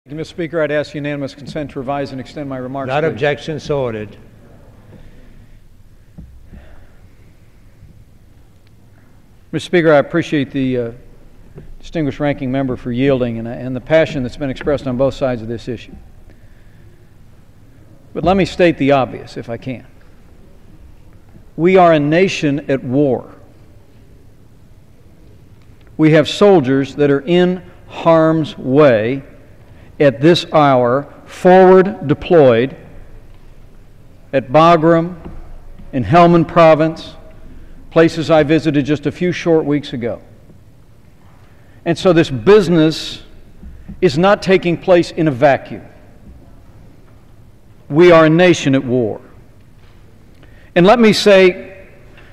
Mr. Speaker, I'd ask unanimous consent to revise and extend my remarks. Without please. objection, so ordered. Mr. Speaker, I appreciate the distinguished ranking member for yielding and the passion that's been expressed on both sides of this issue. But let me state the obvious, if I can. We are a nation at war. We have soldiers that are in harm's way at this hour, forward deployed at Bagram, in Helmand Province, places I visited just a few short weeks ago. And so this business is not taking place in a vacuum. We are a nation at war. And let me say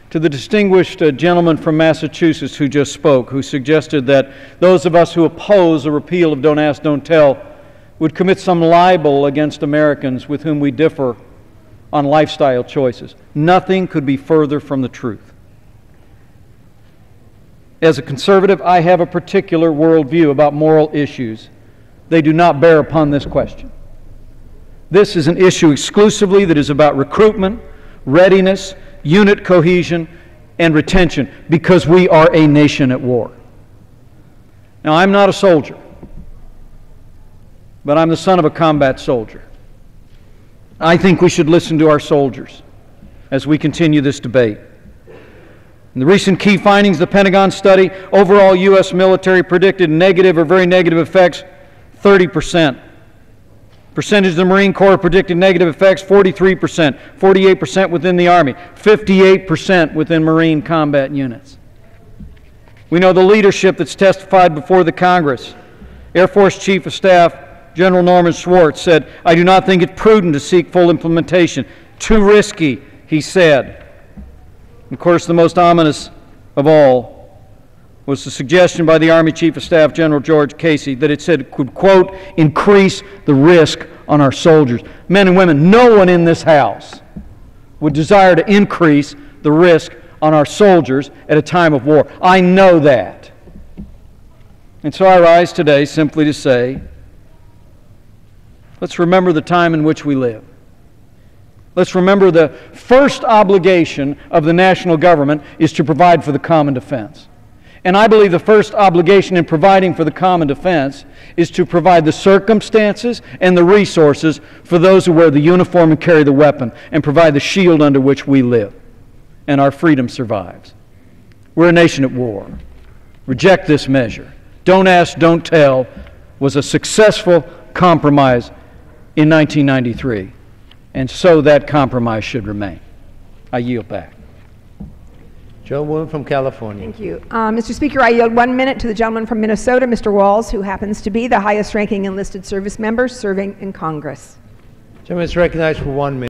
to the distinguished gentleman from Massachusetts who just spoke, who suggested that those of us who oppose a repeal of Don't Ask, Don't Tell would commit some libel against Americans with whom we differ on lifestyle choices. Nothing could be further from the truth. As a conservative, I have a particular worldview about moral issues. They do not bear upon this question. This is an issue exclusively that is about recruitment, readiness, unit cohesion, and retention, because we are a nation at war. Now, I'm not a soldier, but I'm the son of a combat soldier. I think we should listen to our soldiers as we continue this debate. In the recent key findings of the Pentagon study, overall U.S. military predicted negative or very negative effects, 30%. Percentage of the Marine Corps predicted negative effects, 43%, 48% within the Army, 58% within Marine combat units. We know the leadership that's testified before the Congress. Air Force Chief of Staff General Norman Schwartz said, "I do not think it prudent to seek full implementation. Too risky," he said. And of course, the most ominous of all was the suggestion by the Army Chief of Staff General George Casey that it said could, quote, increase the risk on our soldiers. Men and women, no one in this House would desire to increase the risk on our soldiers at a time of war. I know that. And so I rise today simply to say, let's remember the time in which we live. Let's remember the first obligation of the national government is to provide for the common defense. And I believe the first obligation in providing for the common defense is to provide the circumstances and the resources for those who wear the uniform and carry the weapon and provide the shield under which we live and our freedom survives. We're a nation at war. Reject this measure. Don't Ask, Don't Tell was a successful compromise in 1993, and so that compromise should remain. I yield back. Gentlewoman from California. Thank you. Mr. Speaker, I yield 1 minute to the gentleman from Minnesota, Mr. Walz, who happens to be the highest ranking enlisted service member serving in Congress. Gentleman is recognized for 1 minute.